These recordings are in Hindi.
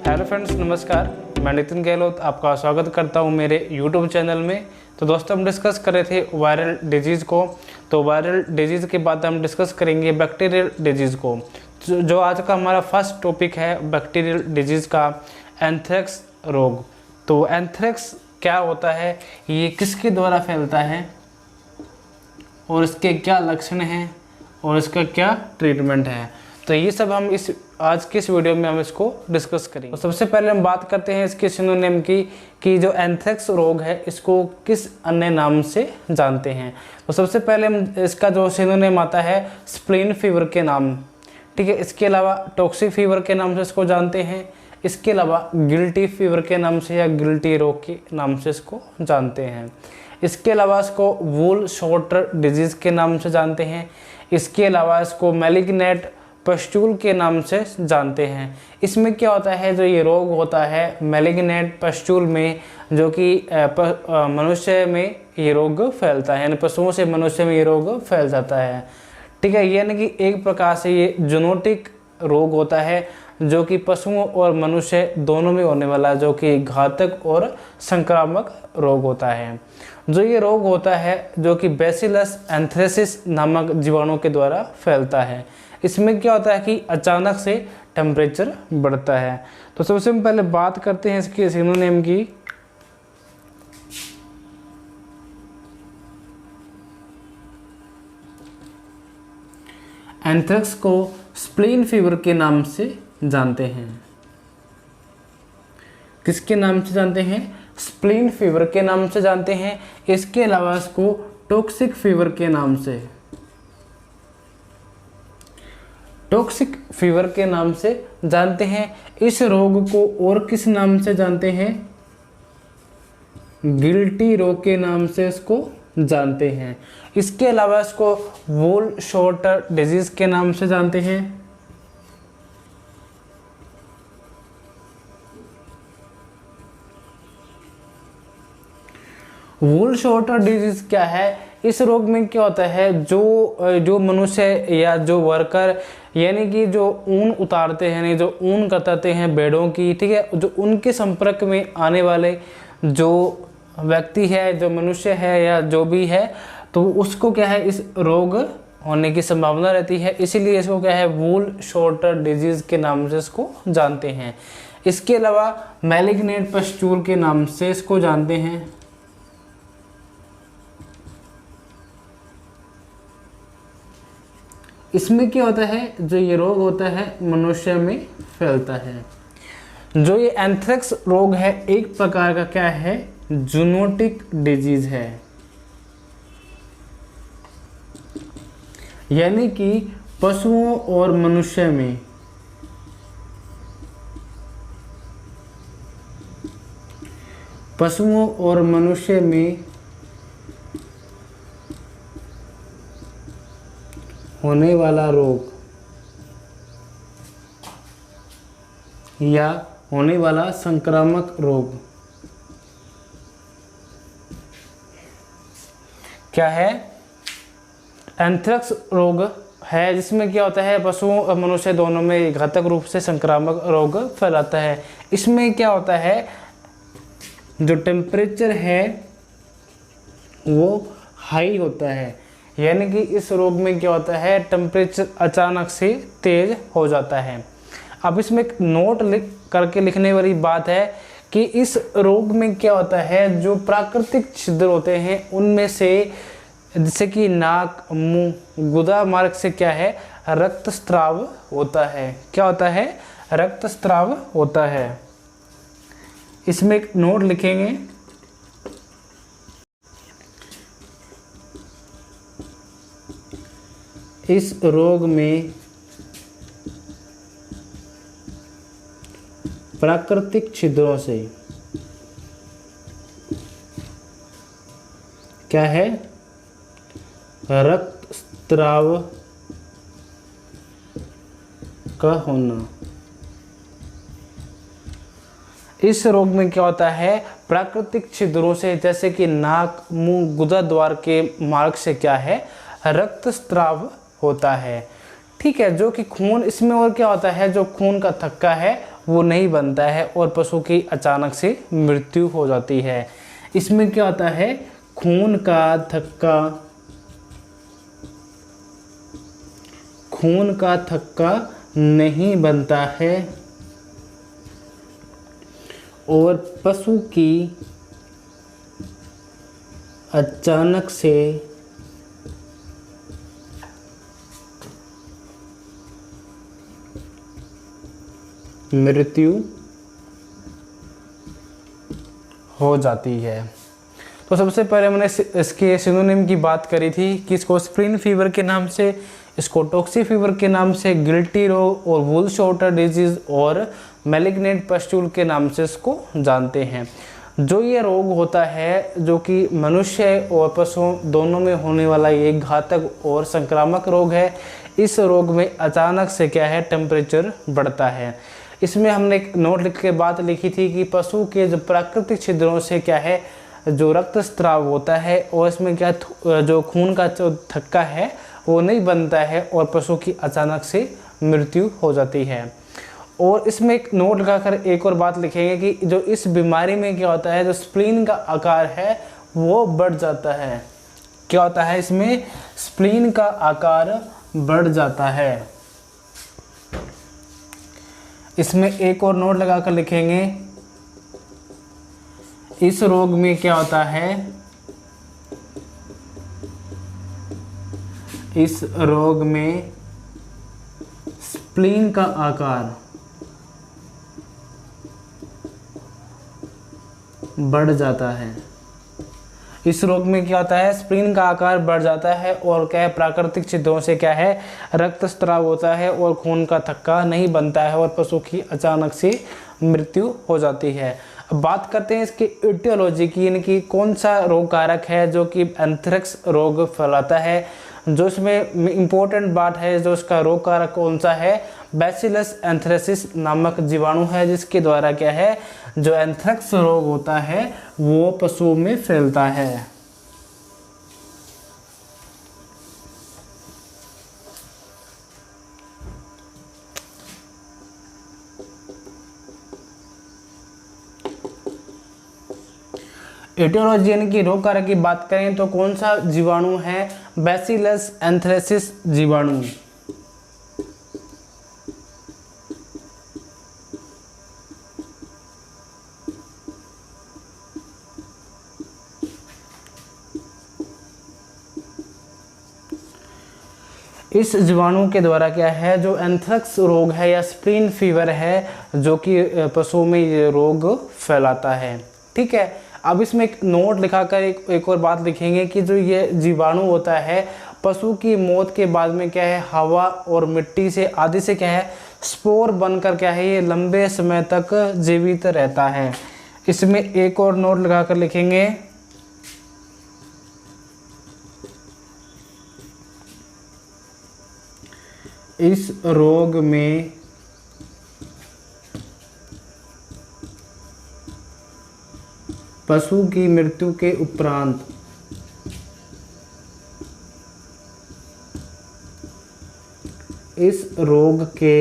हेलो फ्रेंड्स, नमस्कार। मैं नितिन गहलोत आपका स्वागत करता हूं मेरे यूट्यूब चैनल में। तो दोस्तों, हम डिस्कस कर रहे थे वायरल डिजीज़ को। तो वायरल डिजीज़ के बाद हम डिस्कस करेंगे बैक्टीरियल डिजीज़ को। जो आज का हमारा फर्स्ट टॉपिक है बैक्टीरियल डिजीज़ का, एंथ्रेक्स रोग। तो एंथ्रेक्स क्या होता है, ये किसके द्वारा फैलता है और इसके क्या लक्षण हैं और इसका क्या ट्रीटमेंट है, तो ये सब हम आज की इस वीडियो में हम इसको डिस्कस करेंगे। तो सबसे पहले हम बात करते हैं इसके सिनोनिम की कि जो एंथ्रेक्स रोग है इसको किस अन्य नाम से जानते हैं। तो सबसे पहले हम इसका जो सिनोनिम आता है स्प्लीन फीवर के नाम, ठीक है। इसके अलावा टॉक्सिक फीवर के नाम से इसको जानते हैं। इसके अलावा गिल्टी फीवर के नाम से या गिल्टी रोग के नाम से इसको जानते हैं। इसके अलावा इसको वूल शॉर्टर डिजीज़ के नाम से जानते हैं। इसके अलावा इसको मैलिग्नेंट पस्ट्यूल के नाम से जानते हैं। इसमें क्या होता है, जो ये रोग होता है मैलिग्नेंट पस्ट्यूल में, जो कि मनुष्य में ये रोग फैलता है, यानी पशुओं से मनुष्य में ये रोग फैल जाता है, ठीक है। यानी कि एक प्रकार से ये जूनोटिक रोग होता है जो कि पशुओं और मनुष्य दोनों में होने वाला, जो कि घातक और संक्रामक रोग होता है। जो ये रोग होता है जो कि बैसिलस एंथ्रेसिस नामक जीवाणु के द्वारा फैलता है। इसमें क्या होता है कि अचानक से टेम्परेचर बढ़ता है। तो सबसे पहले बात करते हैं इसके सिनोनिम की। एंथ्रेक्स को स्प्लीन फीवर के नाम से जानते हैं। किसके नाम से जानते हैं? स्प्लीन फीवर के नाम से जानते हैं। इसके अलावा इसको टॉक्सिक फीवर के नाम से, टॉक्सिक फीवर के नाम से जानते हैं। इस रोग को और किस नाम से जानते हैं? गिल्टी रोग के नाम से इसको जानते हैं। इसके अलावा इसको वूल शॉर्टर डिजीज के नाम से जानते हैं। वूल शॉर्टर डिजीज क्या है? इस रोग में क्या होता है, जो मनुष्य या जो वर्कर, यानी कि जो ऊन उतारते हैं, यानी जो ऊन कतरते हैं भेड़ों की, ठीक है, जो उनके संपर्क में आने वाले जो व्यक्ति है, जो मनुष्य है या जो भी है, तो उसको क्या है, इस रोग होने की संभावना रहती है। इसीलिए इसको क्या है, वूल शॉर्टर डिजीज के नाम से इसको जानते हैं। इसके अलावा मैलिग्नेंट पस्ट्यूल के नाम से इसको जानते हैं। इसमें क्या होता है, जो ये रोग होता है मनुष्य में फैलता है। जो ये एंथ्रेक्स रोग है एक प्रकार का क्या है, जूनोटिक डिजीज है, यानी कि पशुओं और मनुष्य में होने वाला रोग या होने वाला संक्रामक रोग क्या है? एंथ्रेक्स रोग है, जिसमें क्या होता है, पशुओं और मनुष्य दोनों में घातक रूप से संक्रामक रोग फैलाता है। इसमें क्या होता है, जो टेम्परेचर है वो हाई होता है, यानी कि इस रोग में क्या होता है, टेम्परेचर अचानक से तेज हो जाता है। अब इसमें एक नोट करके लिखने वाली बात है कि इस रोग में क्या होता है, जो प्राकृतिक छिद्र होते हैं उनमें से, जैसे कि नाक, मुंह, गुदा मार्ग से क्या है, रक्तस्राव होता है। क्या होता है? रक्तस्राव होता है। इसमें एक नोट लिखेंगे, इस रोग में प्राकृतिक छिद्रों से क्या है, रक्तस्राव का होना। इस रोग में क्या होता है, प्राकृतिक छिद्रों से, जैसे कि नाक, मुंह, गुदा द्वार के मार्ग से क्या है, रक्तस्राव होता है। ठीक है, जो कि खून, इसमें और क्या होता है, जो खून का थक्का है वो नहीं बनता है और पशु की अचानक से मृत्यु हो जाती है। इसमें क्या होता है, खून का थक्का नहीं बनता है और पशु की अचानक से मृत्यु हो जाती है। तो सबसे पहले मैंने इसके सिनोनिम की बात करी थी कि इसको स्प्लिन फीवर के नाम से, इसको टॉक्सी फीवर के नाम से, गिल्टी रोग और वुल शॉर्टर डिजीज और मैलिग्नेंट पस्ट्यूल के नाम से इसको जानते हैं। जो ये रोग होता है जो कि मनुष्य और पशुओं दोनों में होने वाला ये घातक और संक्रामक रोग है। इस रोग में अचानक से क्या है, टेम्परेचर बढ़ता है। इसमें हमने एक नोट लिख के बात लिखी थी कि पशु के जो प्राकृतिक छिद्रों से क्या है, जो रक्त स्राव होता है और इसमें क्या जो खून का जो थक्का है वो नहीं बनता है और पशु की अचानक से मृत्यु हो जाती है। और इसमें एक नोट लगाकर एक और बात लिखेंगे कि जो इस बीमारी में क्या होता है, जो स्प्लीन का आकार है वो बढ़ जाता है। क्या होता है, इसमें स्प्लीन का आकार बढ़ जाता है। इसमें एक और नोट लगाकर लिखेंगे, इस रोग में क्या होता है, इस रोग में स्प्लीन का आकार बढ़ जाता है। इस रोग में क्या होता है, स्प्लीन का आकार बढ़ जाता है और क्या है, प्राकृतिक छिद्रों से क्या है, रक्त स्राव होता है और खून का थक्का नहीं बनता है और पशु की अचानक से मृत्यु हो जाती है। अब बात करते हैं इसकी इटियोलॉजी की, यानी कि कौन सा रोग कारक है जो कि एंथ्रेक्स रोग फैलाता है। जो इसमें इम्पोर्टेंट बात है, जो इसका रोग कारक कौन सा है, बैसिलस एंथ्रेसिस नामक जीवाणु है, जिसके द्वारा क्या है, जो एंथ्रेक्स रोग होता है वो पशुओं में फैलता है। एटियोलॉजी यानी कि रोग कारक की बात करें तो कौन सा जीवाणु है, बैसिलस एंथ्रेसिस जीवाणु। इस जीवाणु के द्वारा क्या है, जो एंथ्रेक्स रोग है या स्प्लीन फीवर है जो कि पशुओं में ये रोग फैलाता है। ठीक है, अब इसमें एक नोट लिखाकर एक और बात लिखेंगे कि जो ये जीवाणु होता है पशु की मौत के बाद में क्या है, हवा और मिट्टी से आदि से क्या है, स्पोर बनकर क्या है, ये लंबे समय तक जीवित रहता है। इसमें एक और नोट लगाकर लिखेंगे, इस रोग में पशु की मृत्यु के उपरांत इस रोग के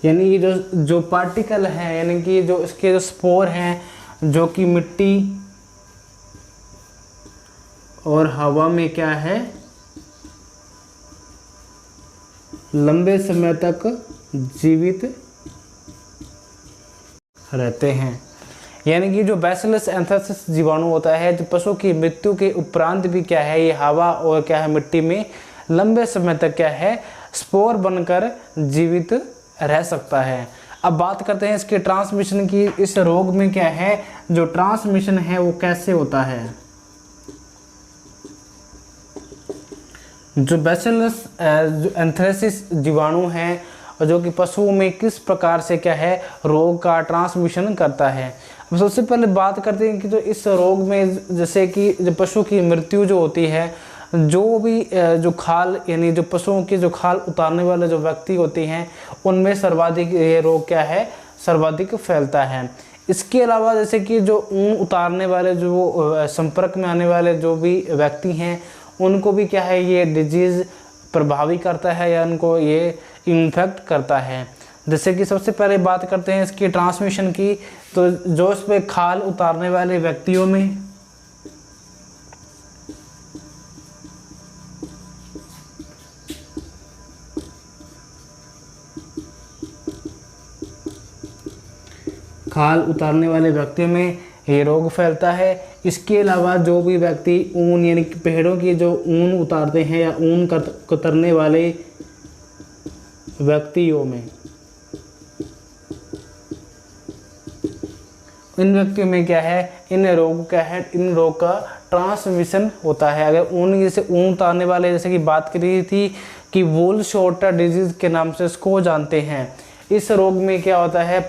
यानी कि जो पार्टिकल है, यानी कि जो इसके जो स्पोर हैं जो कि मिट्टी और हवा में क्या है, लंबे समय तक जीवित रहते हैं। यानी कि जो बैसिलस एंथ्रेसिस जीवाणु होता है जो पशु की मृत्यु के उपरांत भी क्या है, ये हवा और क्या है, मिट्टी में लंबे समय तक क्या है, स्पोर बनकर जीवित रह सकता है। अब बात करते हैं इसके ट्रांसमिशन की। इस रोग में क्या है, जो ट्रांसमिशन है वो कैसे होता है। जो बैसिलस एंथ्रेसिस जीवाणु है और जो कि पशुओं में किस प्रकार से क्या है, रोग का ट्रांसमिशन करता है। अब सबसे पहले बात करते हैं कि जो इस रोग में जैसे कि जो पशु की मृत्यु जो होती है, जो भी जो खाल यानी जो पशुओं की जो खाल उतारने वाले जो व्यक्ति होते हैं उनमें सर्वाधिक ये रोग क्या है, सर्वाधिक फैलता है। इसके अलावा जैसे कि जो ऊन उतारने वाले जो संपर्क में आने वाले जो भी व्यक्ति हैं उनको भी क्या है, ये डिजीज़ प्रभावी करता है या उनको ये इन्फेक्ट करता है। जैसे कि सबसे पहले बात करते हैं इसकी ट्रांसमिशन की, तो जो इस पे खाल उतारने वाले व्यक्तियों में खाल उतारने वाले व्यक्तियों में ये रोग फैलता है। इसके अलावा जो भी व्यक्ति ऊन यानी कि पेड़ों की जो ऊन उतारते हैं या ऊन कतरने वाले व्यक्तियों में, इन व्यक्तियों में क्या है, इन रोग का ट्रांसमिशन होता है। अगर ऊन जैसे ऊन उतारने वाले जैसे कि बात करी थी कि वूल शॉर्टर डिजीज़ के नाम से इसको जानते हैं। इस रोग में क्या होता है,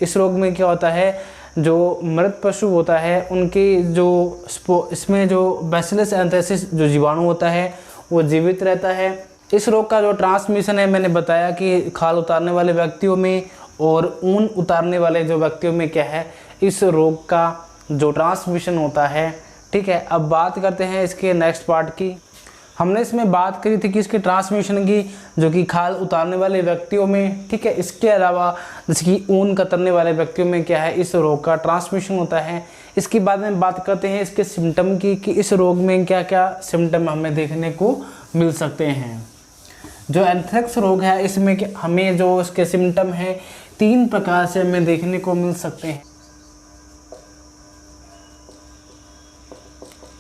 इस रोग में क्या होता है, जो मृत पशु होता है उनकी जो इसमें जो बैसिलस एंथ्रेसिस जो जीवाणु होता है वो जीवित रहता है। इस रोग का जो ट्रांसमिशन है मैंने बताया कि खाल उतारने वाले व्यक्तियों में और ऊन उतारने वाले जो व्यक्तियों में क्या है, इस रोग का जो ट्रांसमिशन होता है। ठीक है, अब बात करते हैं इसके नेक्स्ट पार्ट की। हमने इसमें बात करी थी कि इसके ट्रांसमिशन की, जो कि खाल उतारने वाले व्यक्तियों में। ठीक है, इसके अलावा जैसे कि ऊन कतरने वाले व्यक्तियों में क्या है, इस रोग का ट्रांसमिशन होता है। इसके बाद में बात करते हैं इसके सिम्टम की कि इस रोग में क्या क्या सिम्टम हमें देखने को मिल सकते हैं। जो एंथ्रेक्स रोग है इसमें हमें जो इसके सिम्टम हैं 3 प्रकार से हमें देखने को मिल सकते हैं।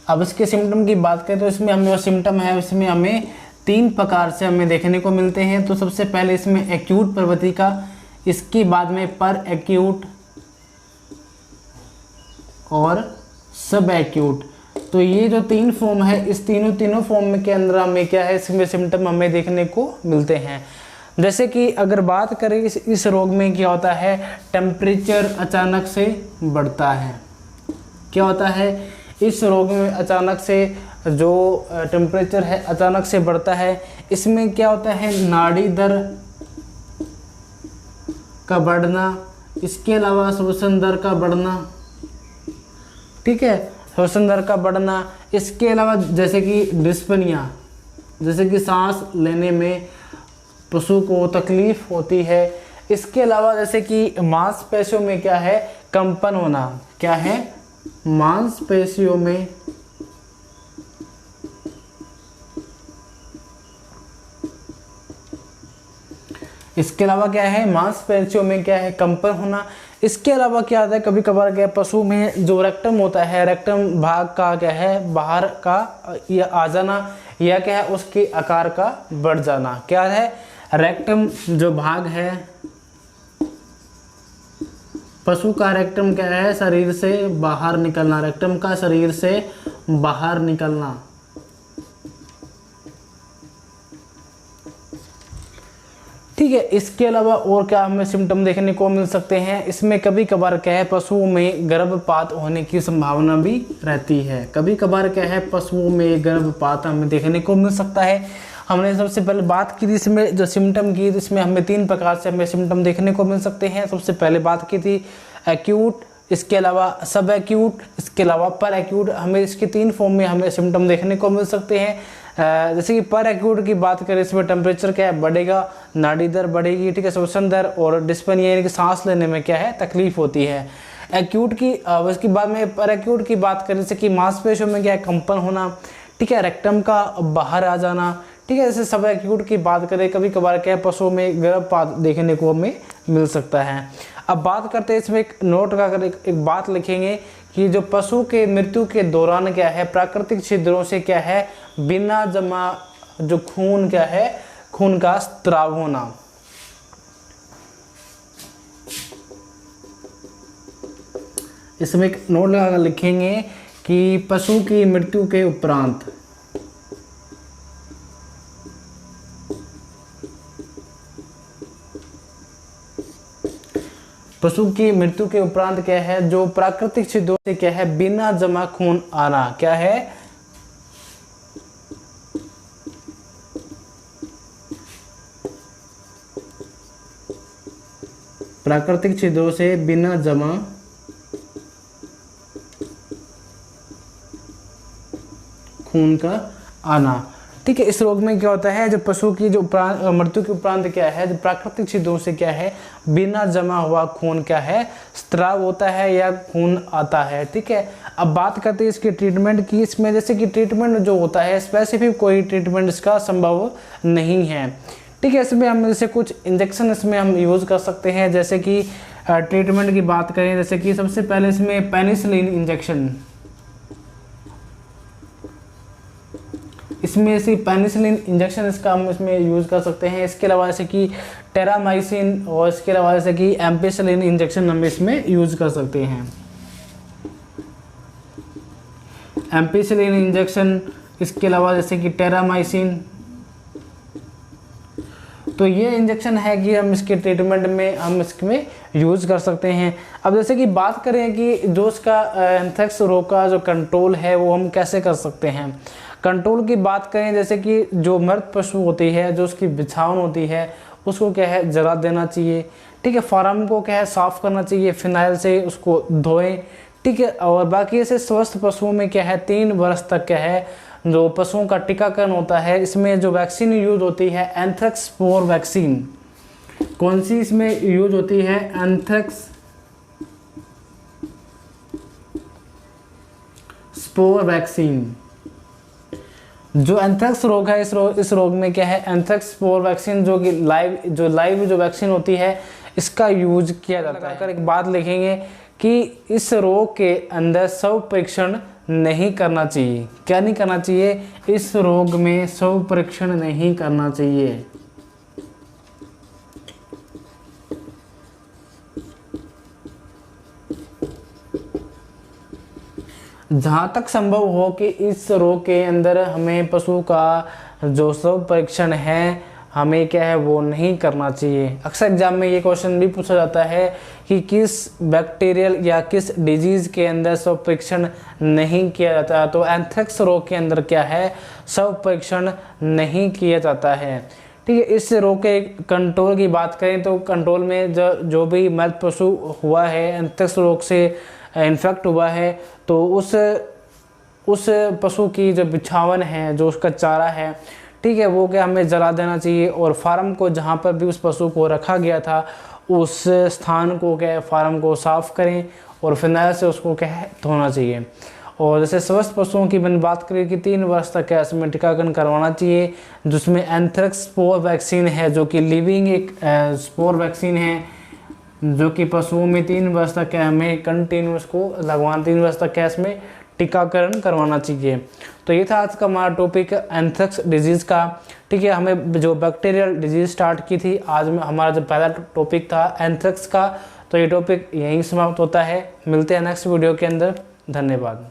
अब इसके सिम्टम की बात करें तो इसमें हमें जो सिम्टम है उसमें हमें 3 प्रकार से हमें देखने को मिलते हैं। तो सबसे पहले इसमें एक्यूट प्रवृत्ति का, इसके बाद में पर एक्यूट और सब एक्यूट। तो ये जो 3 फॉर्म है, इस तीनों फॉर्म के अंदर हमें क्या है, इसमें सिम्टम हमें देखने को मिलते हैं। जैसे कि अगर बात करें इस रोग में क्या होता है, टेम्परेचर अचानक से बढ़ता है। क्या होता है, इस रोग में अचानक से जो टेम्परेचर है अचानक से बढ़ता है। इसमें क्या होता है, नाड़ी दर का बढ़ना, इसके अलावा श्वसन दर का बढ़ना। ठीक है, श्वसन दर का बढ़ना। इसके अलावा जैसे कि डिस्पनिया, जैसे कि सांस लेने में पशु को तकलीफ होती है। इसके अलावा जैसे कि मांसपेशियों में क्या है, कंपन होना। क्या है, मांसपेशियों में इसके अलावा क्या है, मांसपेशियों में क्या है, कंपन होना। इसके अलावा क्या आता है, कभी कभार क्या पशु में जो रेक्टम होता है, रेक्टम भाग का क्या है, बाहर का या आ जाना, या क्या है उसके आकार का बढ़ जाना। क्या है, रेक्टम जो भाग है, पशु का रेक्टम क्या है, शरीर से बाहर निकलना। रेक्टम का शरीर से बाहर निकलना। ठीक है, इसके अलावा और क्या हमें सिम्टम देखने को मिल सकते हैं, इसमें कभी कभार क्या है, पशुओं में गर्भपात होने की संभावना भी रहती है। कभी कभार क्या है, पशुओं में गर्भपात हमें देखने को मिल सकता है। हमने सबसे पहले बात की थी इसमें जो सिम्टम की, इसमें हमें 3 प्रकार से हमें सिम्टम देखने को मिल सकते हैं। सबसे पहले बात की थी एक्यूट, इसके अलावा सब एक्यूट, इसके अलावा पर एक्यूट। हमें इसके 3 फॉर्म में हमें सिम्टम देखने को मिल सकते हैं। जैसे कि पर एक्यूट की बात करें, इसमें टेम्परेचर क्या है, बढ़ेगा, नाड़ी दर बढ़ेगी। ठीक है, श्वसन दर और डिस्पनिया यानी कि सांस लेने में क्या है, तकलीफ होती है। एक्यूट की उसके बाद में पर एक्यूट की बात करें, जैसे कि मांसपेशियों में क्या है, कंपन होना। ठीक है, रेक्टम का बाहर आ जाना। ठीक है, जैसे सब एक्यूट की बात करें, कभी कभार क्या है, पशुओं में गर्भपात देखने को हमें मिल सकता है। अब बात करते हैं इसमें एक नोट का, अगर एक बात लिखेंगे कि जो पशु के मृत्यु के दौरान क्या है, प्राकृतिक छिद्रों से क्या है, बिना जमा जो खून क्या है, खून का स्राव होना। इसमें एक नोट लगा लिखेंगे कि पशु की मृत्यु के उपरांत पशु की मृत्यु के उपरांत क्या है, जो प्राकृतिक छिद्रों से क्या है, बिना जमा खून आना। क्या है, प्राकृतिक छिद्रों से बिना जमा खून का आना। ठीक है। इस रोग में क्या होता है, जो पशु की जो मृत्यु के उपरांत क्या है, जो प्राकृतिक छिद्रों से क्या है, बिना जमा हुआ खून क्या है, स्त्राव होता है या खून आता है। ठीक है। अब बात करते हैं इसके ट्रीटमेंट की। इसमें जैसे कि ट्रीटमेंट जो होता है, स्पेसिफिक कोई ट्रीटमेंट इसका संभव नहीं है। ठीक है। इसमें हम जैसे कुछ इंजेक्शन इसमें हम यूज़ कर सकते हैं। जैसे कि ट्रीटमेंट की बात करें, जैसे कि सबसे पहले इसमें पेनिसिलिन इंजेक्शन, इसमें से पेनिसिलिन इंजेक्शन इसका हम इसमें यूज़ कर सकते हैं। इसके अलावा जैसे कि टेरामाइसिन और इसके अलावा जैसे कि एम्पिसिलिन इंजेक्शन हम इसमें यूज़ कर सकते हैं। एम्पिसिलिन इंजेक्शन, इसके अलावा जैसे कि टेरामाइसिन, तो ये इंजेक्शन है कि हम इसके ट्रीटमेंट में हम इसमें यूज़ कर सकते हैं। अब जैसे कि बात करें कि जो इसका एंथ्रेक्स रोग का जो कंट्रोल है वो हम कैसे कर सकते हैं। कंट्रोल की बात करें, जैसे कि जो मृत पशु होती है, जो उसकी बिछावन होती है, उसको क्या है जला देना चाहिए। ठीक है। फार्म को क्या है साफ़ करना चाहिए, फिनाइल से उसको धोएं। ठीक है। और बाकी ऐसे स्वस्थ पशुओं में क्या है 3 वर्ष तक क्या है जो पशुओं का टीकाकरण होता है। इसमें जो वैक्सीन यूज होती है एंथ्रेक्स स्पोर वैक्सीन, कौन सी इसमें यूज होती है, एंथ्रेक्स स्पोर वैक्सीन। जो एंथ्रेक्स रोग है, इस रोग में क्या है एंथ्रेक्स स्पोर वैक्सीन जो कि लाइव जो वैक्सीन होती है इसका यूज किया जाता है। अगर एक बात लिखेंगे कि इस रोग के अंदर शव परीक्षण नहीं करना चाहिए। क्या नहीं करना चाहिए, इस रोग में शव परीक्षण नहीं करना चाहिए। जहाँ तक संभव हो कि इस रोग के अंदर हमें पशु का जो शव परीक्षण है हमें क्या है वो नहीं करना चाहिए। अक्सर एग्जाम में ये क्वेश्चन भी पूछा जाता है कि किस बैक्टीरियल या किस डिजीज़ के अंदर शव परीक्षण नहीं किया जाता, तो एंथ्रेक्स रोग के अंदर क्या है शव परीक्षण नहीं किया जाता है। ठीक है। इस रोग के कंट्रोल की बात करें तो कंट्रोल में जो भी मृत पशु हुआ है एंथ्रेक्स रोग से इन्फेक्ट हुआ है, तो उस पशु की जो बिछावन है, जो उसका चारा है, ठीक है, वो क्या हमें जला देना चाहिए। और फार्म को जहाँ पर भी उस पशु को रखा गया था उस स्थान को क्या है फार्म को साफ़ करें और फिनाइल से उसको क्या है धोना चाहिए। और जैसे स्वस्थ पशुओं की मैंने बात करी कि 3 वर्ष तक क्या इसमें टीकाकरण करवाना चाहिए, जिसमें एंथ्रेक्स स्पोर वैक्सीन है जो कि लिविंग एक स्पोर वैक्सीन है, जो कि पशुओं में 3 वर्ष तक क्या हमें कंटिन्यूस को लगवाना, 3 वर्ष तक क्या इसमें टीकाकरण करवाना चाहिए। तो ये था आज का हमारा टॉपिक एंथ्रेक्स डिजीज़ का। ठीक है। हमें जो बैक्टीरियल डिजीज़ स्टार्ट की थी, आज में हमारा जो पहला टॉपिक था एंथ्रेक्स का, तो ये टॉपिक यहीं समाप्त होता है। मिलते हैं नेक्स्ट वीडियो के अंदर। धन्यवाद।